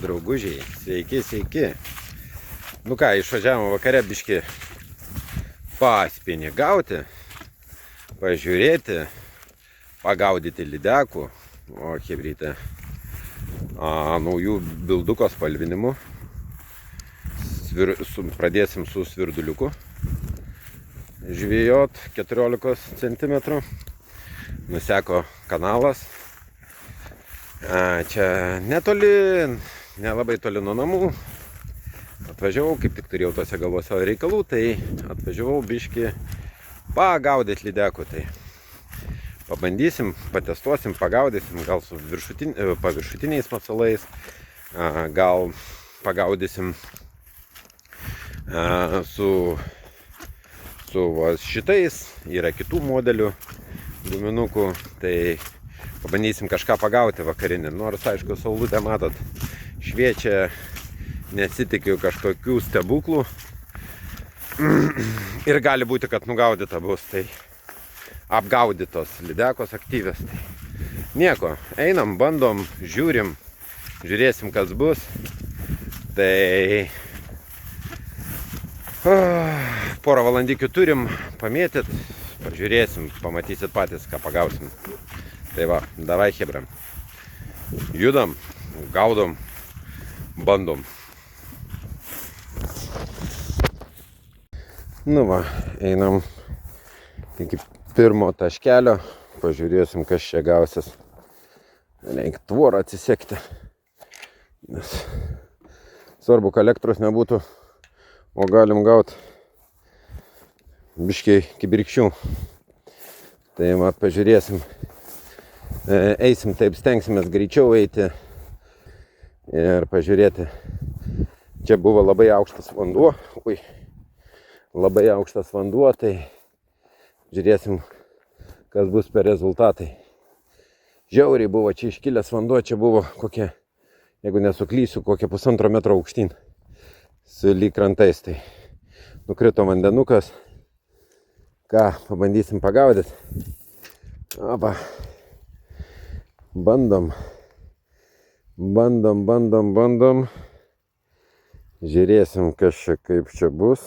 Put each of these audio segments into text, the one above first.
draugužiai, sveiki. Nu ką, išvažiavome vakare biškį paspinigauti, pažiūrėti, pagaudyti lydekų, o chebrytė, naujų bilduko spalvinimų. Pradėsim su svirduliuku žvejot 14 cm. Nuseko kanalas. Čia netoli, nelabai toli nuo namų. Atvažiavau, kaip tik turėjau tose galvose reikalų, tai atvažiavau biškį pagaudyti lydekų. Tai pabandysim, patestuosim, pagaudysim, gal su paviršutiniais masalais, gal pagaudysim su šitais, yra kitų modelių guminukų, tai pabandysim kažką pagauti vakarinį. Nors, aišku, saulutė, matot, šviečia, nesitikiu kažkokių stebuklų. Ir gali būti, kad nugaudyta bus, tai apgaudytos lydekos aktyvės. Tai nieko, einam, bandom, žiūrėsim, kas bus. Tai porą valandikių turim pamėtyt, pažiūrėsim, pamatysit patys, ką pagausim. Tai va, davai chebram. Judam, gaudom, bandom. Nu va, einam iki pirmo taškelio, pažiūrėsim, kas čia gausis. Reikia tvorą atsisekti, nes svarbu, kad elektros nebūtų, o galim gauti biškiai kibirkščių. Tai va, pažiūrėsim. Eisim taip, stengsimės greičiau eiti ir pažiūrėti. Čia buvo labai aukštas vanduo. Labai aukštas vanduo, tai žiūrėsim, kas bus per rezultatai. Žiauriai buvo čia iškilęs vanduo, čia buvo kokie, jeigu nesuklysiu, kokie 1,5 metro aukštyn su lyg krantais. Tai nukrito vandenukas. Ką, pabandysim pagaudyti. Opa. Bandom. Žiūrėsim, kas čia, kaip čia bus.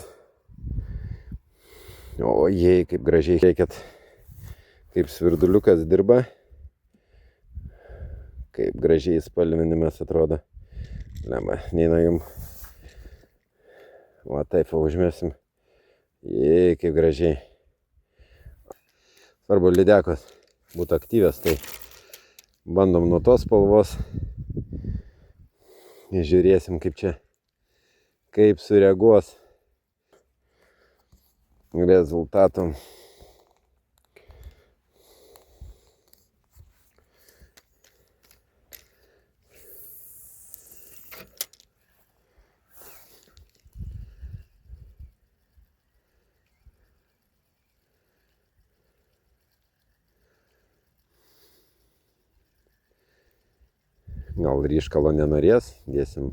O jei, kaip gražiai reikėt, kaip svirduliukas dirba. Kaip gražiai spalvinimas atrodo. Lemba, neina jum. O taip, užmesim. Jei, kaip gražiai. Svarbu, lydekos būtų aktyvės, tai bandom nuo tos spalvos. Žiūrėsim, kaip čia, kaip sureaguos rezultatom. Gal ryškalo nenorės, dėsim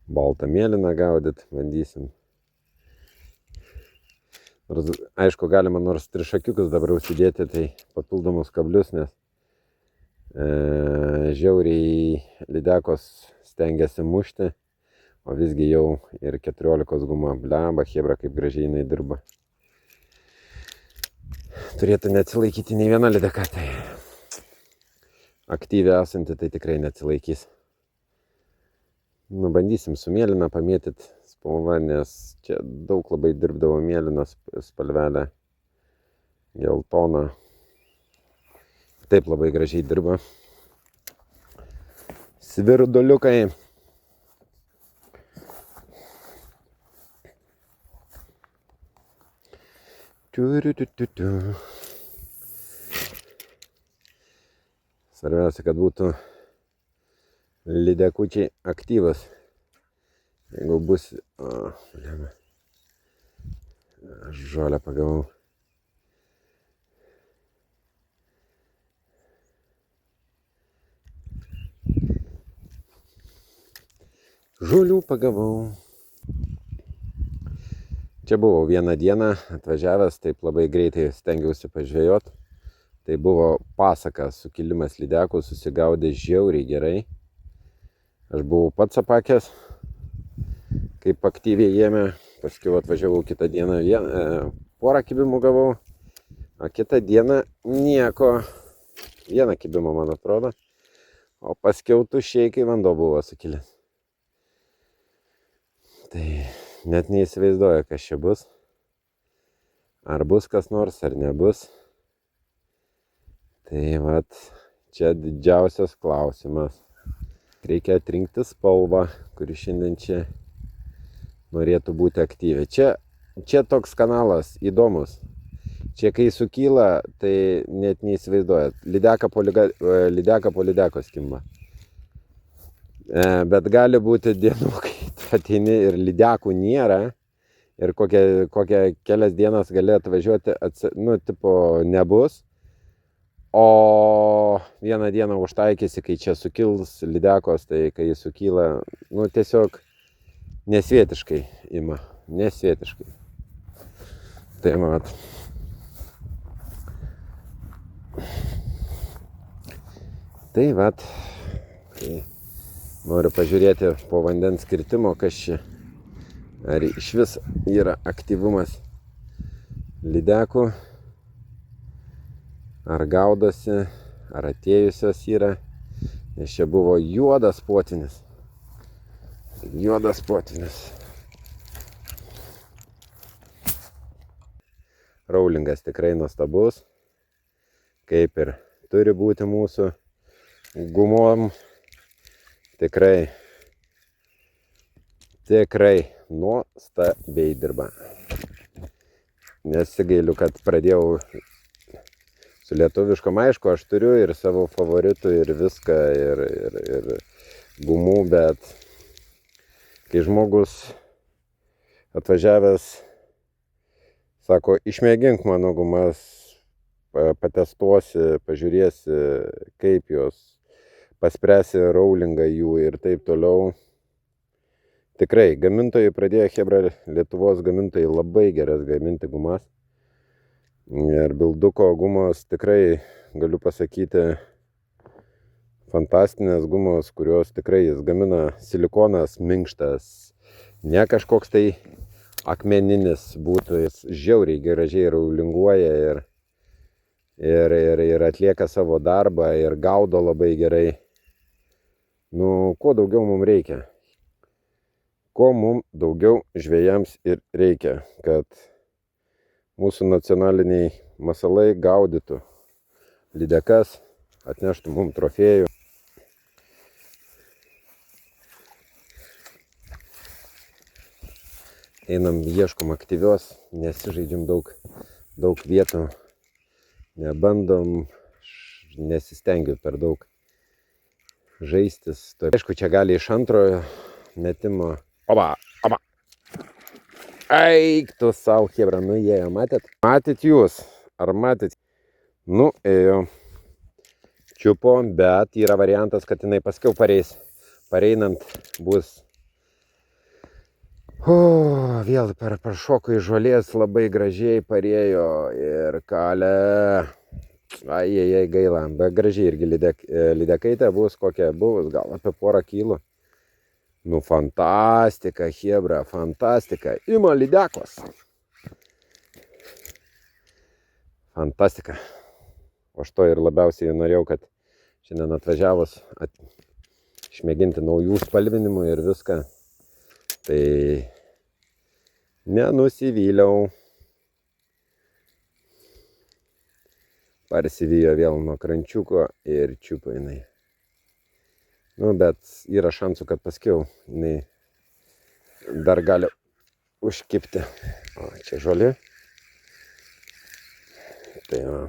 baltą mėlyną gaudyt, bandysim. Aišku, galima nors trišakiukus dabar užsidėti, tai papildomus kablius, nes žiauriai lydekos stengiasi mušti, o visgi jau ir 14 guma. Blemba, chebra, kaip gražiai jinai dirba. Turėtų neatsilaikyti nei viena lydeka, tai aktyviai esanti, tai tikrai neatsilaikys. Bandysim su mėlyna pamėtyti spalvą, nes čia daug labai dirbdavo mėlyną spalvelę, geltoną. Taip labai gražiai dirba. Svirduliukai. Svarbiausia, kad būtų lydekučiai aktyvas. Jeigu bus... žolę pagavau. Žolių pagavau. Čia buvau vieną dieną atvažiavęs, taip labai greitai stengiausi pažvejot. Tai buvo pasaka, sukilimas lydekų, susigaudė žiauriai gerai. Aš buvau pats apakęs, kaip aktyviai ėmė, paskui atvažiavau kitą dieną, porą kibimų gavau, o kitą dieną nieko, vieną kibimą man atrodo, o paskiau tuščiai, kai vanduo buvo sukilęs. Tai net neįsivaizduoju, kas čia bus. Ar bus kas nors, ar nebus. Tai vat, čia didžiausias klausimas. Reikia atrinkti spalvą, kuri šiandien čia norėtų būti aktyvi. Čia toks kanalas įdomus. Čia kai sukyla, tai net neįsivaizduojat. Lydeka po lydeko skimba. Bet gali būti dienų, kai ateini ir lydekų nėra. Ir kokią kelias dienas gali atvažiuoti, nebus. O vieną dieną užtaikysi, kai čia sukils lydekos, tai kai jis sukyla, tiesiog nesvietiškai ima. Nesvietiškai. Tai mat. Tai vat. Tai noriu pažiūrėti po vandens kirtimo, kas čia. Ar iš vis yra aktyvumas lydekų. Ar gaudosi, ar atėjusios yra. Nes čia buvo juodas potvynis. Juodas potvynis. Rowlingas tikrai nuostabus. Kaip ir turi būti mūsų gumom. Tikrai nuostabiai dirba. Nesigailiu, kad pradėjau su lietuviškom. Aišku, aš turiu ir savo favoritų ir viską, ir gumų, bet kai žmogus atvažiavęs sako, išmėgink mano gumas, patestuosi, pažiūrėsi, kaip jos, paspręsi Rowlingą jų ir taip toliau. Tikrai, gamintojai pradėjo, chebra, Lietuvos gamintojai labai geras gaminti gumas. Ir Bilduko gumos tikrai, galiu pasakyti, fantastinės gumos, kurios tikrai jis gamina, silikonas minkštas, ne kažkoks tai akmeninis būtų, jis žiauriai gražiai rowlinguoja ir atlieka savo darbą ir gaudo labai gerai. Kuo daugiau mums reikia? Ko mums daugiau žvejams ir reikia, kad mūsų nacionaliniai masalai gaudytų lydekas, atneštų mums trofėjų. Einam, ieškom aktyvios, nesižaidžiam daug vietų, nebandom, nesistengiu per daug žaistis. Aišku, čia gali iš antrojo metimo. Oba. Eik tu savo, chebra, nuėjo, matėt? Matėt jūs, ar matėt? Ėjo. Čiupo, bet yra variantas, kad jinai paskiau pareis. Pareinant bus. Vėl prašoko iš žolės, labai gražiai parėjo ir kalė. Ai, gaila, bet gražiai irgi lydekaitė bus, kokia bus, gal apie porą kilų. Fantastika, chebra, fantastika. Ima lydekos. Fantastika. O aš to ir labiausiai norėjau, kad šiandien atvažiavus išmėginti naujų spalvinimų ir viską. Tai nenusivyliau. Parsivijo vėl nuo krančiuko ir čiupo jinai. Bet yra šansų, kad paskiau jinai dar gali užkibti. O, čia žolė. Tai va.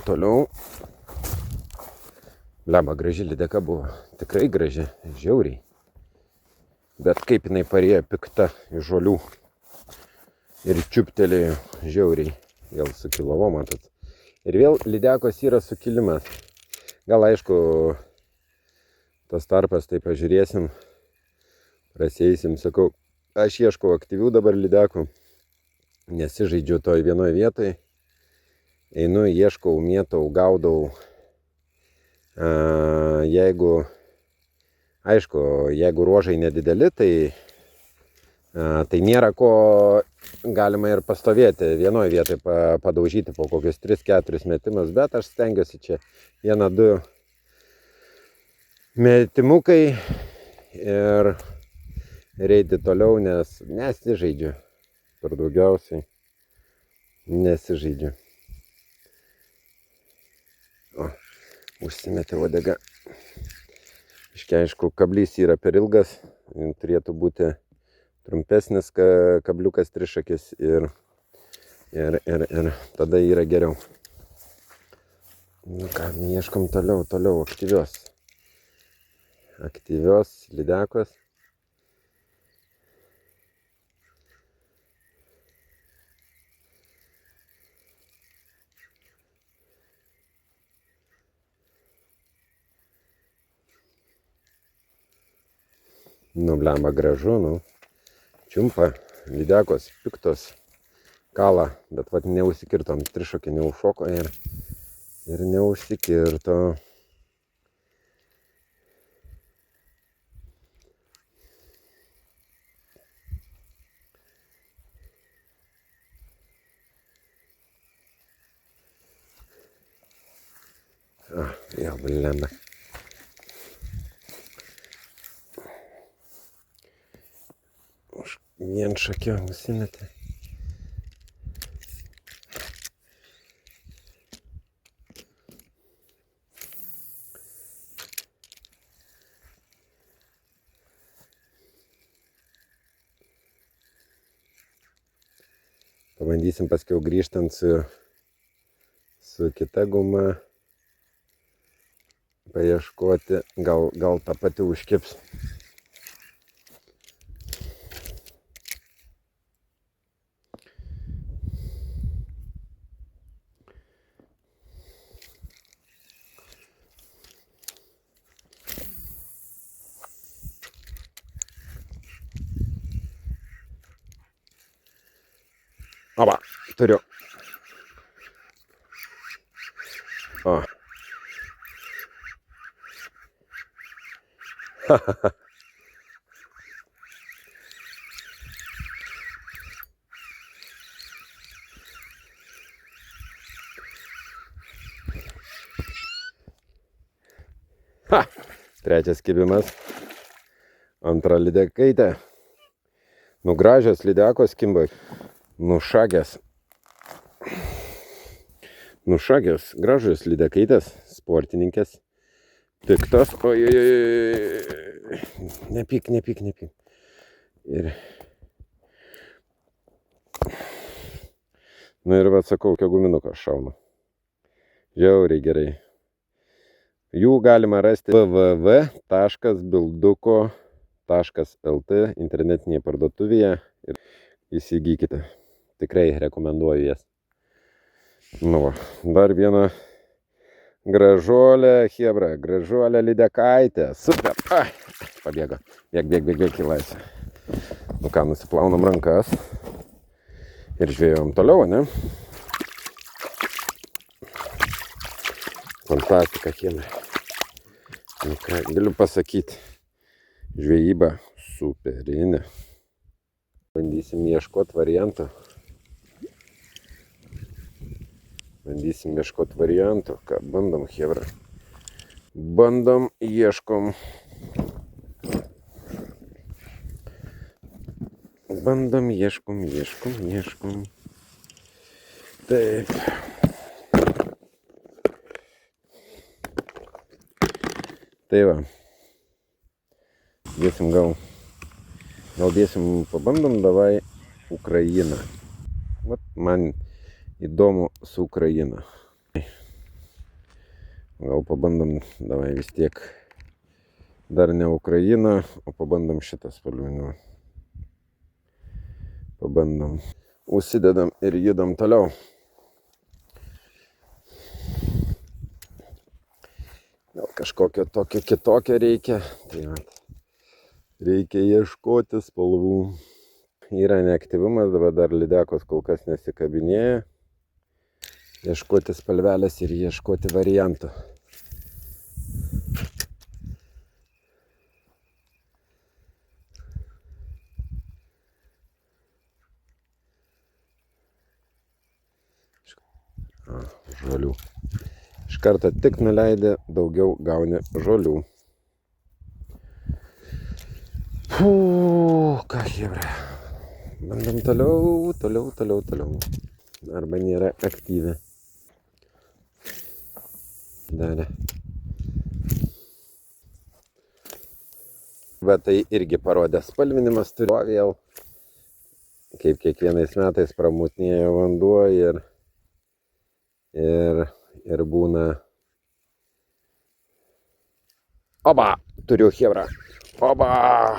Toliau. Lemba, graži lydeka buvo. Tikrai graži, žiauriai. Bet kaip jinai parėjo pikta iš žolių ir čiuptelėjo žiauriai. Vėl sukilavo, matot. Ir vėl lydekos yra sukilimas. Gal aišku, tas tarpas, tai pažiūrėsim, praseisim, sakau, aš ieškau aktyvių dabar lydekų, nesižaidžiu toj vienoj vietoj, einu, ieškau, mėtau, gaudau, jeigu ruožai nedideli, tai nėra ko galima ir pastovėti vienoj vietoj, padaužyti po kokius 3-4 metimus, bet aš stengiuosi čia 1-2 metimukai ir eiti toliau, nes nesižaidžiu, per daugiausiai nesižaidžiu. O, užsimetė uodega. Aišku, kablys yra per ilgas, turėtų būti trumpesnis kabliukas trišakis ir tada yra geriau. Nu ką, ieškom toliau aktyvios lydekos. Nu, blemba, gražu, nu. Čiumpa, lydekos, piktos, kala, bet vat neužsikirtom, trišakį neužšoko ir neužsikirto. Jau, blemba. Už vien šakio nusimetė. Pabandysim paskiau grįžtant su kita guma paieškoti, gal ta pati užkibs. Oba, turiu. O. Trečias kibimas. Antra lydekaitė. Nu, gražios lydekos kimba. Nušagęs, gražios lydekaitės, sportininkės, piktos, oi, nepyk. Ir, nu ir vat sakau, kokio guminuką šaunu. Žiauriai gerai. Jų galima rasti www.bilduko.lt internetinėje parduotuvėje ir įsigykite. Tikrai rekomenduoju jas. Nu va, dar viena gražuolė chebra, gražuolė lydekaitė. Super. Ai, pabėgo. Bėg į laisvę. Nu ką, nusiplaunam rankas. Ir žvėjom toliau, ne? Fantastika chebra. Nu ką, galiu pasakyti. Žvejyba superinė. Bandysim ieškoti variantų. Ką bandom, chebra. Ieškom. Taip. Tai va. Dėsim pabandom davai Ukrainą. Vat man įdomu su Ukraina. Gal pabandom davai vis tiek Dar ne Ukraina, o pabandom šitą spalvinimą. Pabandom. Užsidedam ir judam toliau. Gal kažkokio tokio kitokio reikia. Tai reikia ieškoti spalvų. Yra neaktyvumas, dabar dar lydekos kol kas nesikabinėja. Ieškoti spalvelės ir ieškoti variantų. Žolių. Iš karto tik nuleidė, daugiau gauni žolių. Ką hebra. Bandom toliau. Arba nėra aktyvi. Darė. Bet tai irgi parodė spalvinimas turi vėl. Kaip kiekvienais metais pramutinėja vanduo ir būna. Oba, turiu hebra. Oba,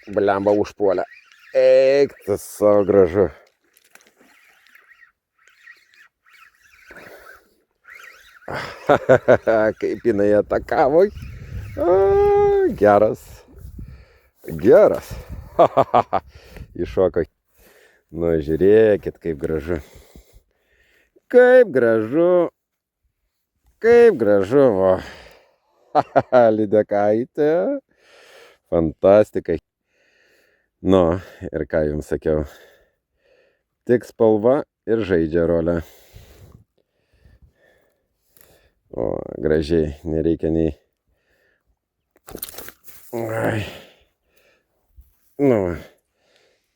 blemba užpuolė. Eik, tas savo gražu. Kaip jinai atakavo. Geras. Iššoko. Nu, žiūrėkit, kaip gražu. Kaip gražu, va. Lydekaitė. Fantastika. Nu, ir ką jums sakiau. Tik spalva ir žaidžia rolę. O, gražiai, nereikia nei. Nu,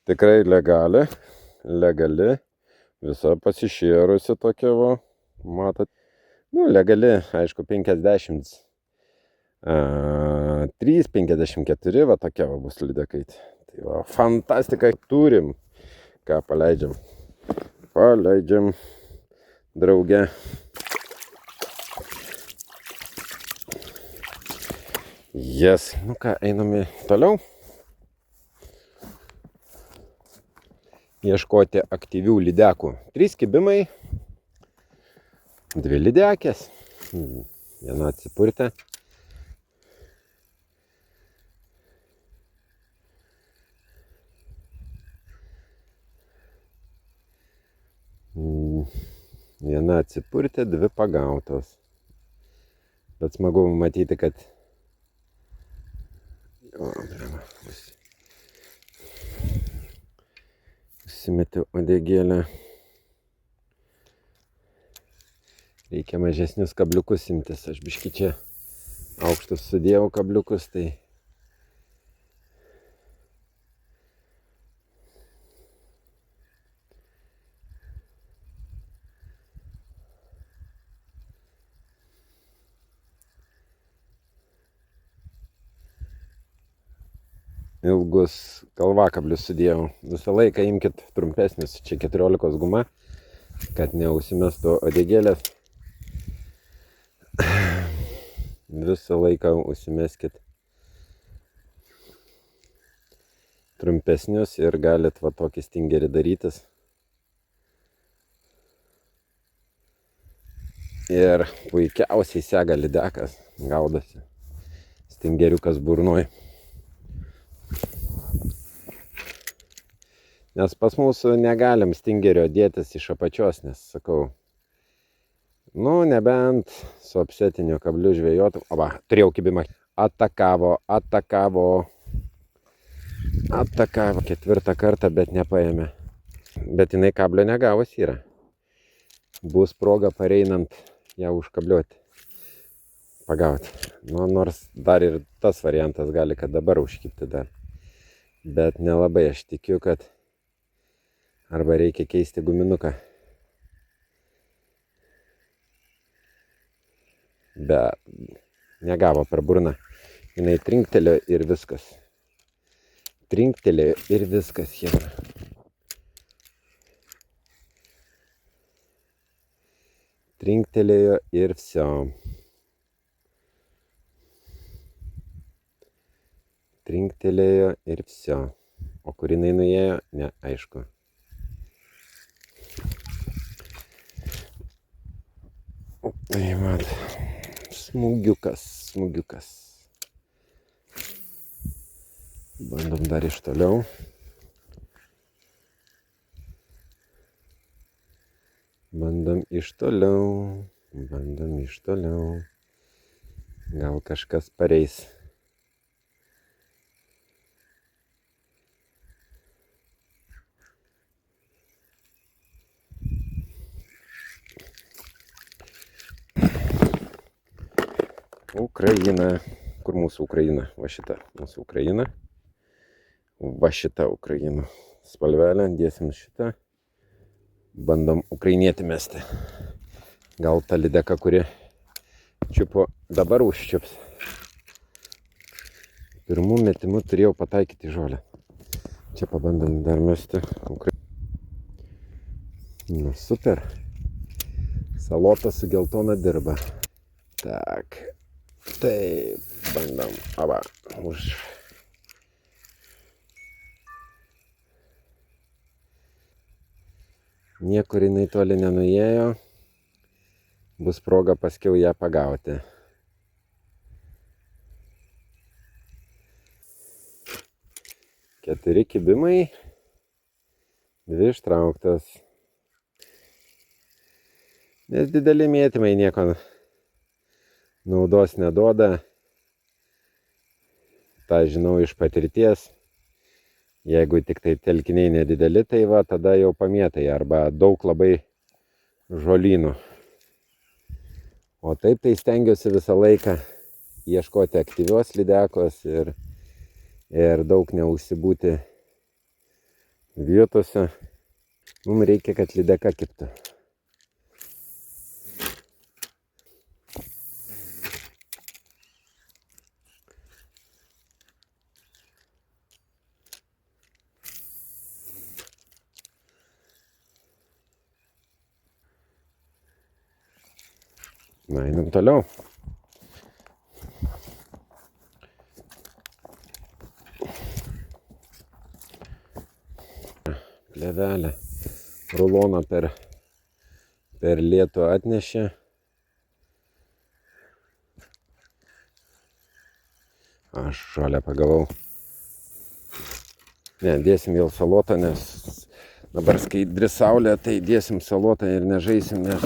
tikrai legali. Visa pasišėrusi tokia, va, matot. Nu, legali, aišku, 50. 3, 54, va, tokia va bus lydekaitė. Tai va, fantastika, turim. Ką paleidžiam? Paleidžiam drauge. Yes. Nu ką, einame toliau. Ieškoti aktyvių lydekų. 3 kibimai, 2 lydekės, viena atsipurtė. Viena atsipurtė, 2 pagautos. Bet smagu matyti, kad užsimetė uodegėlę. Reikia mažesnius kabliukus imtis. Aš biškį čia aukštus sudėjau kabliukus, tai ilgus kalvakablius sudėjau. Visą laiką imkit trumpesnius. Čia 14 guma, kad neužsimestų uodegėlės. Visą laiką užsimeskit trumpesnius ir galit va tokį stingerį darytis. Ir puikiausiai sega lydekas, gaudosi. Stingeriukas burnoj. Nes pas mūsų negalim stingerio dėtis iš apačios, nes sakau, nu nebent su apsetiniu kabliu žvejot. Oba, turėjau kibimą. Atakavo. 4 kartą, bet nepaėmė. Bet jinai kablio negavus yra. Bus proga pareinant ją užkabliuoti. Pagauti. Nu, nors dar ir tas variantas gali, kad dabar užkipti dar. Bet nelabai aš tikiu, kad arba reikia keisti guminuką. Bet negavo per burną. Jinai trinktelėjo ir viskas. Hebra. Trinktelėjo ir viso. trinktelėjo ir vsio. O kur jinai nuėjo, neaišku. Tai mat, smūgiukas. Bandom dar iš toliau. Bandom iš toliau. Gal kažkas pareis. Ukraina. Kur mūsų Ukraina? Va šita mūsų Ukraina. Va šita Ukraina. Spalvelę dėsim šitą. Bandom ukrainietį mesti. Gal ta lydeka, kuri čiupo, dabar užčiups. Pirmų metimų turėjau pataikyti žolę. Čia pabandom dar mesti. Nu, super. Salota su geltona dirba. Tak. Taip, bandom. Aba, už. Niekur jinai toli nenuėjo. Bus proga paskiau ją pagauti. Keturi kibimai. 2 ištrauktas. Nes dideli mėtymai nieko naudos neduoda. Ta žinau iš patirties. Jeigu tik tai telkiniai nedideli, tai va, tada jau pamėtai arba daug labai žolynų. O taip tai stengiuosi visą laiką ieškoti aktyvios lydekos ir daug neužsibūti vietose. Mums reikia, kad lydeka kibtų. Na, einam toliau. Plevelę. Ruloną per lietų atnešė. Aš žolę pagavau. Ne, dėsim vėl salotą, nes dabar skaidri saulė, tai dėsim salotą ir nežaisim, nes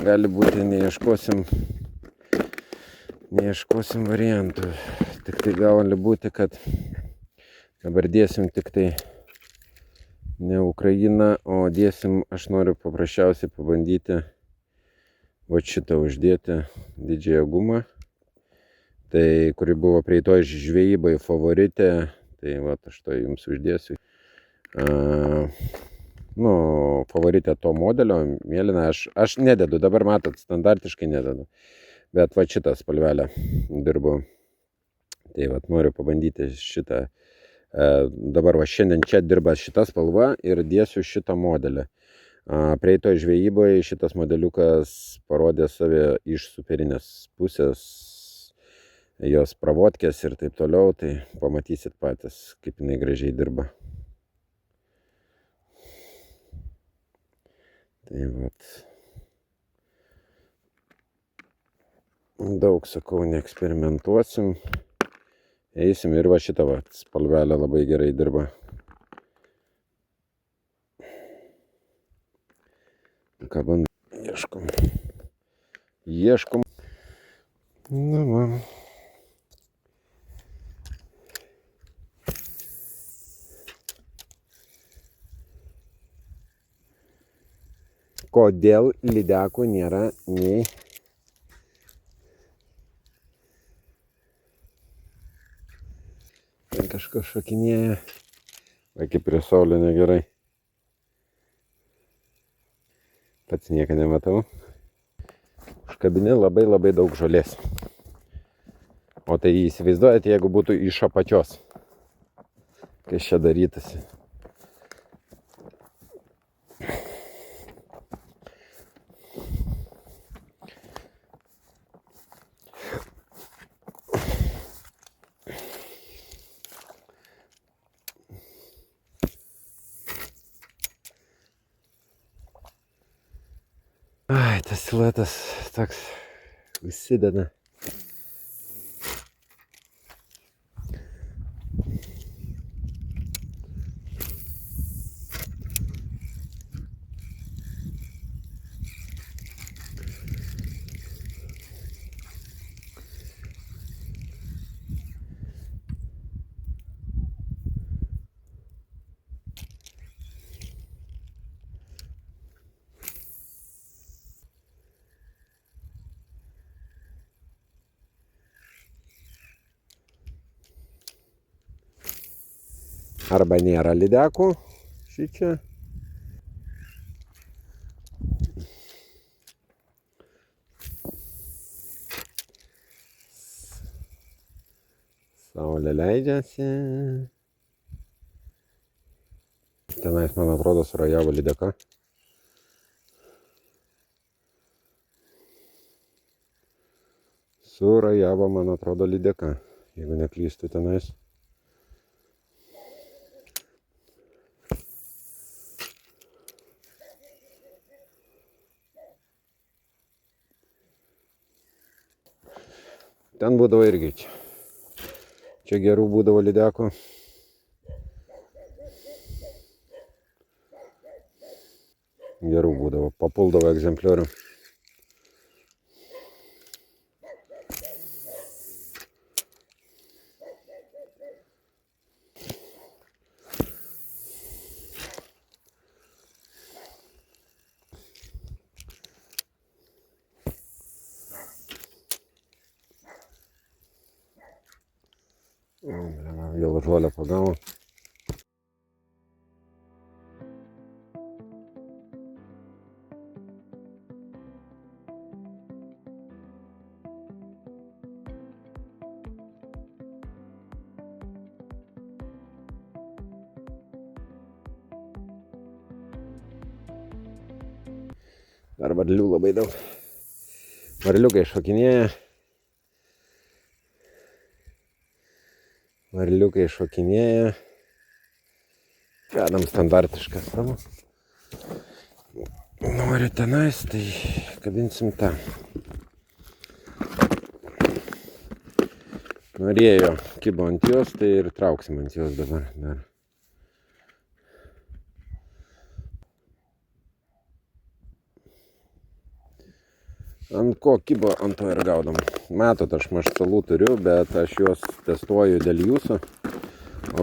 gali būti neieškosim variantų. Tik tai gali būti, kad dabar dėsim tik tai ne Ukrainą, o dėsim, aš noriu paprasčiausiai pabandyti va šitą uždėti didžiąją gumą. Tai, kuri buvo prieitoj žvejybai favoritė, tai va, aš to jums uždėsiu. Favoritė to modelio, mėlyna, aš nededu, dabar matot, standartiškai nededu. Bet va šitą spalvelę dirbu. Tai va, noriu pabandyti šitą. Dabar va šiandien čia dirba šita spalva ir dėsiu šitą modelį. Prieitoj žvejyboje šitas modeliukas parodė save iš superinės pusės, jos pravotkės ir taip toliau, tai pamatysit patys, kaip jinai gražiai dirba. Tai vat. Daug, sakau, neeksperimentuosim. Eisim ir va šitą va spalvelę labai gerai dirba. Ką bandom? Ieškom. Na, man. Kodėl lydekų nėra nei kažkas šokinėja. Va, kaip prie saulė negerai. Pats nieko nematau. Užkabini labai daug žolės. O tai įsivaizduojate, jeigu būtų iš apačios. Kas čia darytasi. Ai, tas siluetas toks užsideda. Arba nėra lydekų šičia. Saulė leidžiasi. Tenais, man atrodo, surajavo lydeka. Surajavo, man atrodo, lydeka. Jeigu neklystu tenais. Ten būdavo irgi čia. Čia gerų būdavo lydekų. Gerų būdavo, papuldavo egzempliorių. Vėl žolę pagavo. Dar varlių labai daug. Varliukai šokinėja. Varliukai šokinėja. Vedam standartišką savo. Nori tenais, tai kabinsim tą. Norėjo, kibo ant jos, tai ir trauksim ant jos dabar. Dar. Ant ko kibo, ant to ir gaudom. Matot, aš maštalų turiu, bet aš juos testuoju dėl jūsų.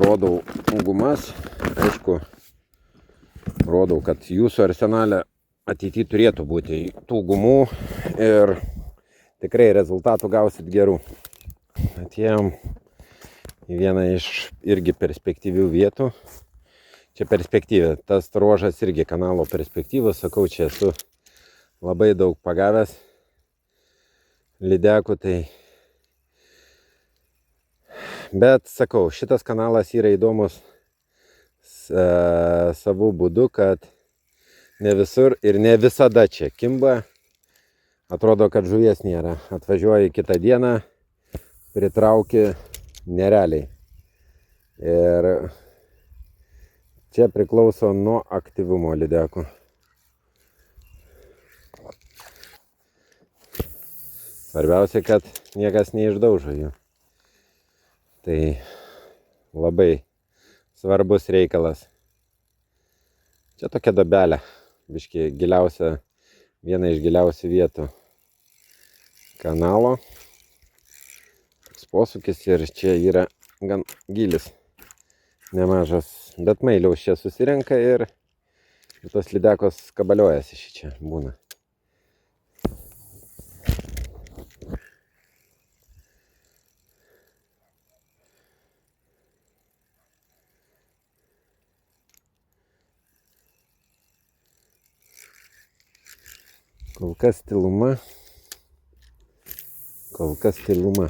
Rodau gumas. Aišku, rodau, kad jūsų arsenale ateityje turėtų būti tų gumų ir tikrai rezultatų gausit gerų. Atėjom į vieną iš irgi perspektyvių vietų. Čia perspektyvė. Tas ruožas irgi kanalo perspektyvos. Sakau, čia esu labai daug pagavęs lydekų, tai. Bet sakau, šitas kanalas yra įdomus savų būdų, kad ne visur ir ne visada čia kimba. Atrodo, kad žuvies nėra. Atvažiuoji kitą dieną, pritrauki nerealiai. Ir čia priklauso nuo aktyvumo lydekų. Svarbiausia, kad niekas neišdaužo jų. Tai labai svarbus reikalas. Čia tokia dobelė, biškį giliausia, viena iš giliausių vietų kanalo. Toks posūkis ir čia yra gan gilis, nemažas, bet mailiaus čia susirenka ir tos lydekos kabaliojasi šičia būna. Kol kas tyluma. Kol kas tyluma.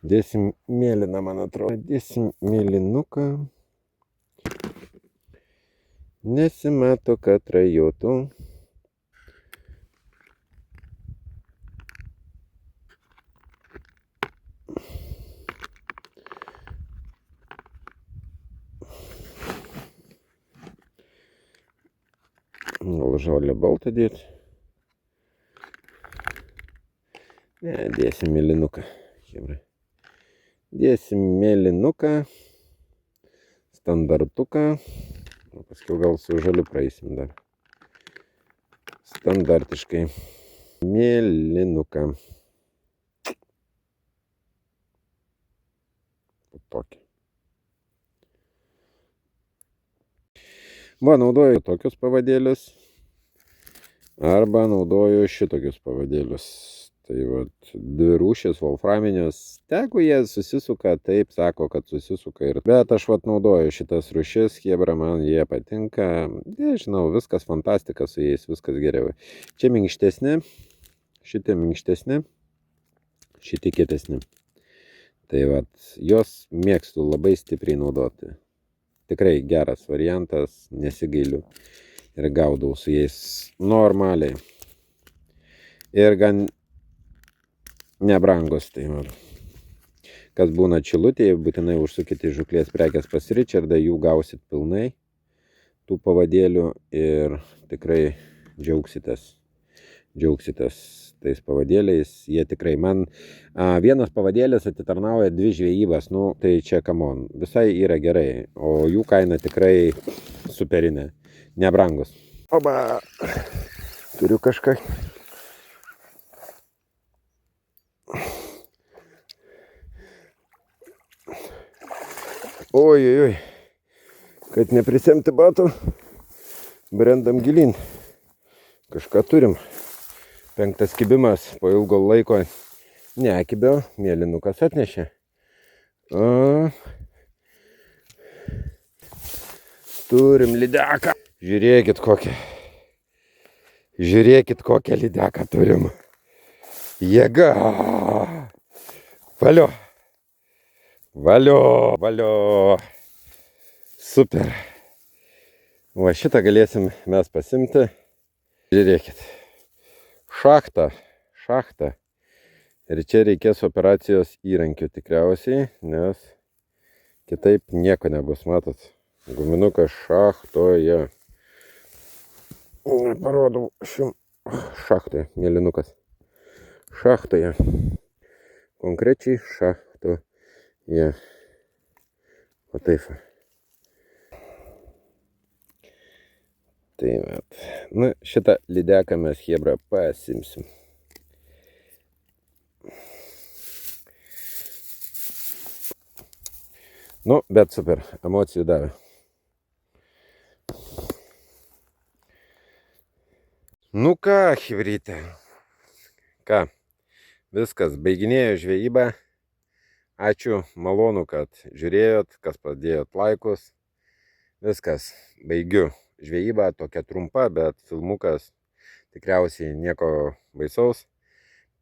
Dėsim mėlyną, man atrodo. Dėsim mėlynuką. Nesimato, kad rajotų. Gal žolę baltą dėti. Ne, dėsim mėlynuką. Dėsim mėlynuką. Standartuką. O paskui gal su žaliu praeisim dar. Standartiškai. Mėlynuką. Tokį. Va, naudoju tokius pavadėlius. Arba naudoju šitokius pavadėlius. Tai vat, dvi rūšis wolframinės. Tegu jie susisuka, taip sako, kad susisuka ir. Bet aš vat naudoju šitas rūšis, chebra, man jie patinka. Nežinau, viskas fantastika su jais, viskas geriau. Čia minkštesni, šitie minkštesni, šitie kietesni. Tai vat, jos mėgstu labai stipriai naudoti. Tikrai geras variantas, nesigailiu. Ir gaudau su jais normaliai. Ir gan nebrangus. Tai var. Kas būna Čilutėje, būtinai užsukite žuklės prekės pas Richardą, jų gausit pilnai tų pavadėlių ir tikrai džiaugsitės tais pavadėliais. Jie tikrai man vienas pavadėlis atitarnauja 2 žvejybas, nu tai čia kamon, visai yra gerai, o jų kaina tikrai superinė, nebrangus. Oba, turiu kažką. Oi, kad neprisemti batų, brendam gilin. Kažką turim. 5 kibimas po ilgo laiko nekibio, mėlynukas atnešė. Turim lydeką. Žiūrėkit kokią lydeką turim. Jėga. Valio. Super. Va šitą galėsim mes pasimti. Žiūrėkit. Šachta. Ir čia reikės operacijos įrankių tikriausiai, nes kitaip nieko nebus, matot. Guminukas šachtoje. Parodau šium šachtoje, mėlynukas. Šachtoje. Konkrečiai šachtoje. O taip. Tai vat. Nu, šitą lydeką mes chebra pasimsim. Nu, bet super, emocijų davė. Nu ką, chebrytė. Ką, viskas, baiginėjo žvejybą. Ačiū, malonu, kad žiūrėjot, kas padėjot laikus. Viskas, baigiu. Žvejyba tokia trumpa, bet filmukas tikriausiai nieko baisaus.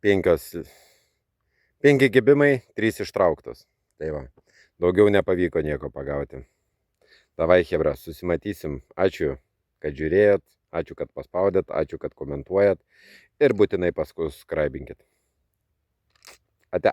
5 kibimai, 3 ištrauktos. Tai va, daugiau nepavyko nieko pagauti. Davai, chebra, susimatysim. Ačiū, kad žiūrėjot, ačiū, kad paspaudėt, ačiū, kad komentuojat ir būtinai paskui skraibinkit. Ate.